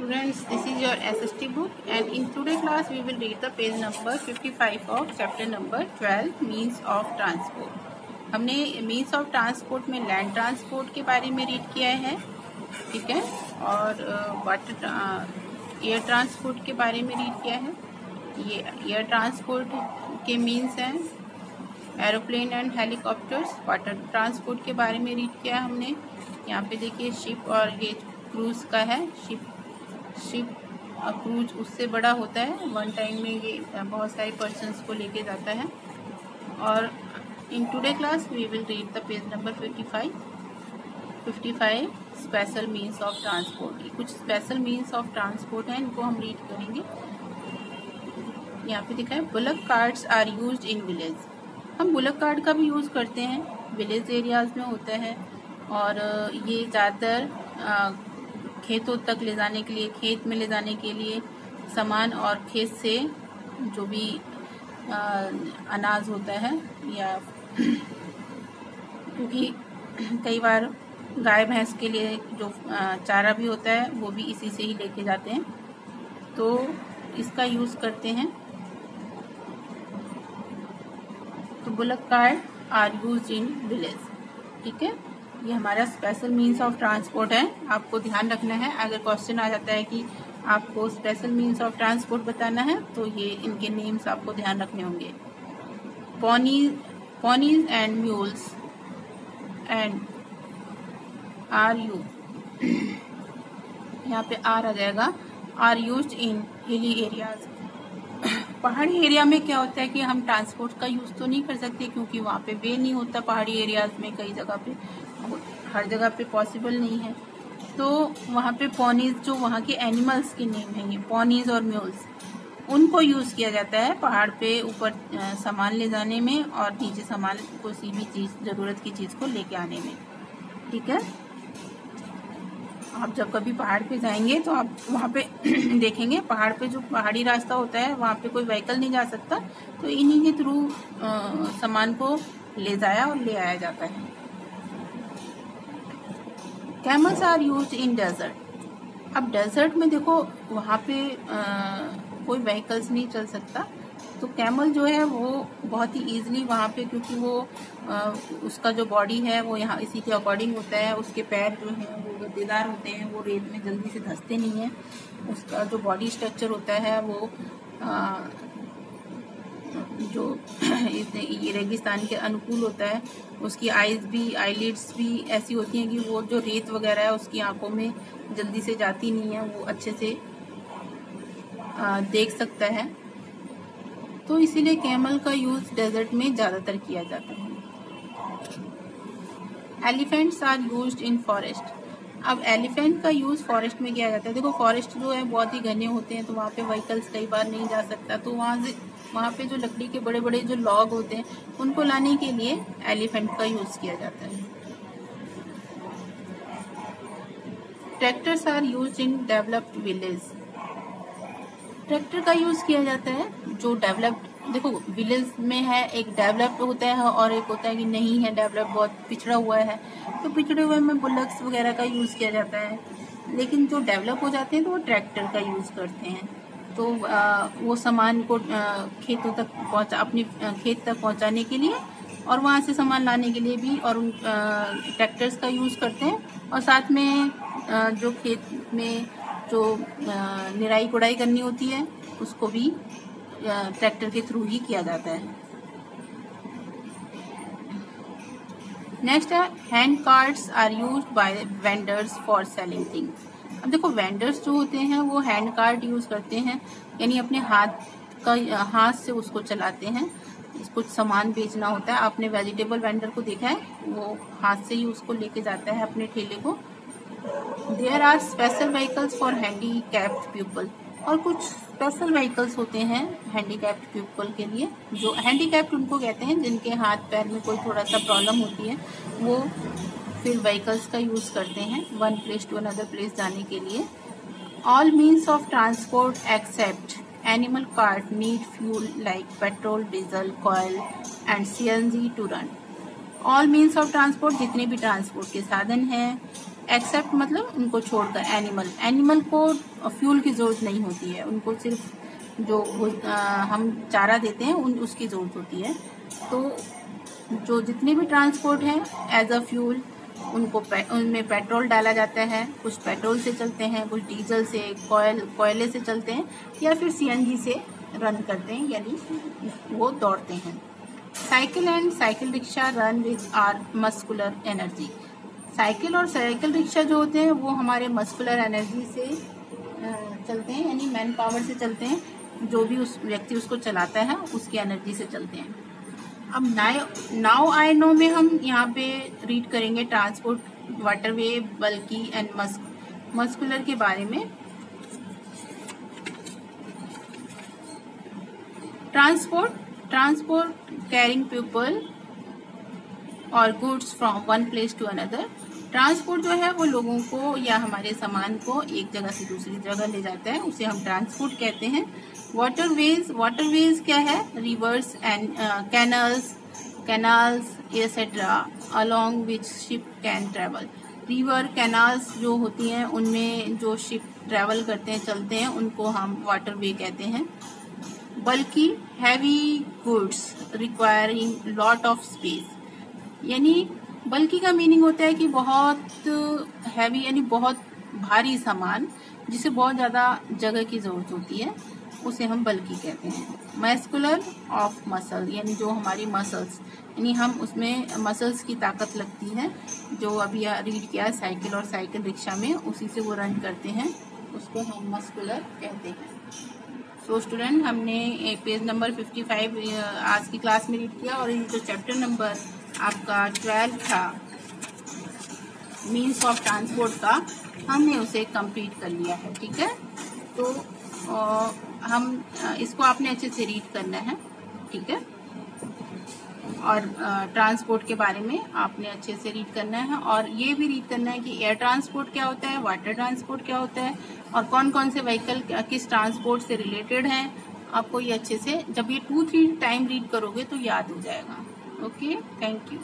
Students, this is your SST book, and in today's class we will read the page number 55 of chapter number 12 means of transport. हमने means of transport में land transport के बारे में read किया है, ठीक है, और वाटर एयर ट्रांसपोर्ट के बारे में रीड किया है. ये एयर ट्रांसपोर्ट के मीन्स हैं aeroplane and helicopters. Water transport के बारे में रीड किया हमने. यहाँ पे देखिए शिप, और ये क्रूज का है. शिप क्रूज उससे बड़ा होता है. वन टाइम में ये बहुत सारे पर्सन्स को लेके जाता है. और in today class we will read the page number 55 special means of transport. कुछ स्पेशल मीन्स ऑफ ट्रांसपोर्ट हैं, इनको हम रीड करेंगे. यहाँ पे दिखा है bullock carts are used in village. हम बुलक कार्ट का भी यूज़ करते हैं, विलेज एरियाज में होता है. और ये ज़्यादातर खेतों तक ले जाने के लिए, खेत में ले जाने के लिए सामान, और खेत से जो भी अनाज होता है, या क्योंकि कई बार गाय भैंस के लिए जो चारा भी होता है वो भी इसी से ही लेके जाते हैं, तो इसका यूज़ करते हैं. तो bullock cart are used in village, ठीक है. ये हमारा स्पेशल मीन्स ऑफ ट्रांसपोर्ट है. आपको ध्यान रखना है, अगर क्वेश्चन आ जाता है कि आपको स्पेशल मीन्स ऑफ ट्रांसपोर्ट बताना है तो ये इनके नेम्स आपको ध्यान रखने होंगे. Ponies and mules and R U, यहाँ पे आर आ जाएगा, are used in hilly areas. पहाड़ी एरिया में क्या होता है कि हम ट्रांसपोर्ट का यूज़ तो नहीं कर सकते, क्योंकि वहाँ पे वे नहीं होता. पहाड़ी एरियाज में कई जगह पे, हर जगह पे पॉसिबल नहीं है. तो वहाँ पे पॉनीज, जो वहाँ के एनिमल्स के नेम हैं, ये पॉनीज और म्यूल्स, उनको यूज़ किया जाता है पहाड़ पे ऊपर सामान ले जाने में, और नीचे सामान किसी भी चीज़, ज़रूरत की चीज़ को लेके आने में, ठीक है. आप जब कभी पहाड़ पे जाएंगे तो आप वहाँ पे देखेंगे, पहाड़ पे जो पहाड़ी रास्ता होता है वहाँ पे कोई व्हीकल नहीं जा सकता, तो इन्हीं के थ्रू सामान को ले जाया और ले आया जाता है. Camels are used in desert. अब डेजर्ट में देखो वहाँ पे कोई व्हीकल्स नहीं चल सकता, तो कैमल जो है वो बहुत ही ईजिली वहाँ पे, क्योंकि वो उसका जो बॉडी है वो यहाँ इसी के अकॉर्डिंग होता है. उसके पैर जो हैं वो गद्देदार होते हैं, वो रेत में जल्दी से धंसते नहीं हैं. उसका जो बॉडी स्ट्रक्चर होता है वो जो ये रेगिस्तान के अनुकूल होता है. उसकी आईलिड्स भी ऐसी होती हैं कि वो जो रेत वगैरह है उसकी आंखों में जल्दी से जाती नहीं है, वो अच्छे से देख सकता है. तो इसीलिए कैमल का यूज डेजर्ट में ज्यादातर किया जाता है. Elephants are used in forest. अब एलिफेंट का यूज फॉरेस्ट में किया जाता है. देखो फॉरेस्ट जो है बहुत ही घने होते हैं, तो वहाँ पे व्हीकल्स कई बार नहीं जा सकता, तो वहाँ पे जो लकड़ी के बड़े बड़े जो लॉग होते हैं उनको लाने के लिए एलिफेंट का यूज किया जाता है. Tractors are used in developed village. Tractor का यूज किया जाता है जो डेवलप्ड, देखो विलेज में है, एक डेवलप्ड होता है और एक होता है कि नहीं है, डेवलप बहुत पिछड़ा हुआ है, तो पिछड़े हुए में बुलक्स वगैरह का यूज किया जाता है. लेकिन जो डेवलप हो जाते हैं तो वो ट्रैक्टर का यूज करते हैं. तो वो सामान को खेतों तक अपने खेत तक पहुंचाने के लिए, और वहां से सामान लाने के लिए भी, और उन ट्रैक्टर्स का यूज करते हैं. और साथ में जो खेत में जो निराई गुड़ाई करनी होती है उसको भी ट्रैक्टर के थ्रू ही किया जाता है. नेक्स्ट है hand carts are used by vendors for selling things. अब देखो वेंडर्स जो होते हैं वो हैंड कार्ट यूज करते हैं, यानी अपने हाथ से उसको चलाते हैं. कुछ सामान बेचना होता है, आपने वेजिटेबल वेंडर को देखा है, वो हाथ से ही उसको लेके जाता है अपने ठेले को. There are special vehicles for handicapped people. और कुछ स्पेशल व्हीकल्स होते हैं हैंडीकैप्ड पीपल के लिए. जो हैंडीकैप्ड उनको कहते हैं जिनके हाथ पैर में कोई थोड़ा सा प्रॉब्लम होती है, वो फिर व्हीकल्स का यूज करते हैं one place to another place जाने के लिए. All means of transport except animal cart need fuel like petrol, diesel, coal and CNG to run. All means of transport, जितने भी ट्रांसपोर्ट के साधन हैं एक्सेप्ट मतलब उनको छोड़कर एनिमल को फ्यूल की जरूरत नहीं होती है, उनको सिर्फ जो हम चारा देते हैं उसकी जरूरत होती है। तो जो जितने भी ट्रांसपोर्ट हैं एज अ फ्यूल उनमें पेट्रोल डाला जाता है, कुछ पेट्रोल से चलते हैं, कुछ डीजल से, कोयले से चलते हैं, या फिर सीएनजी से रन करते हैं, यानी वो दौड़ते हैं। Cycle and cycle rickshaw run with our muscular energy. Cycle और साइकिल रिक्शा जो होते हैं वो हमारे मस्कुलर एनर्जी से चलते हैं, यानी मैन पावर से चलते हैं, जो भी उस व्यक्ति उसको चलाता है उसकी एनर्जी से चलते हैं। अब नाउ आई नो में हम यहाँ पे रीड करेंगे ट्रांसपोर्ट, वाटरवे, बल्कि एंड मस्कुलर के बारे में। ट्रांसपोर्ट कैरिंग पीपल और goods from one place to another. Transport जो है वो लोगों को या हमारे सामान को एक जगह से दूसरी जगह ले जाता है, उसे हम ट्रांसपोर्ट कहते हैं। वाटरवेज क्या है? Reverse and canals etcetera along which ship can travel. River, canals जो होती हैं उनमें जो शिप ट्रेवल करते हैं, चलते हैं, उनको हम वाटरवे कहते हैं। बल्कि heavy goods requiring lot of space, यानी बल्कि का मीनिंग होता है कि बहुत हैवी यानी बहुत भारी सामान जिसे बहुत ज्यादा जगह की जरूरत होती है, उसे हम बल्कि कहते हैं। मस्कुलर ऑफ मसल, यानी जो हमारी मसल्स, यानी हम उसमें मसल्स की ताकत लगती है, जो अभी रीड किया साइकिल और साइकिल रिक्शा में, उसी से वो रन करते हैं, उसको हम मस्कुलर कहते हैं। सो स्टूडेंट, हमने पेज नंबर 55 आज की क्लास में रीड किया, और ये जो चैप्टर नंबर आपका 12 था मीन्स ऑफ ट्रांसपोर्ट का, हमने उसे कंप्लीट कर लिया है। ठीक है, तो हम इसको आपने अच्छे से रीड करना है। ठीक है, और ट्रांसपोर्ट के बारे में आपने अच्छे से रीड करना है, और ये भी रीड करना है कि एयर ट्रांसपोर्ट क्या होता है, वाटर ट्रांसपोर्ट क्या होता है, और कौन कौन से व्हीकल किस ट्रांसपोर्ट से रिलेटेड हैं। आपको ये अच्छे से जब ये 2-3 टाइम रीड करोगे तो याद हो जाएगा। Okay, thank you.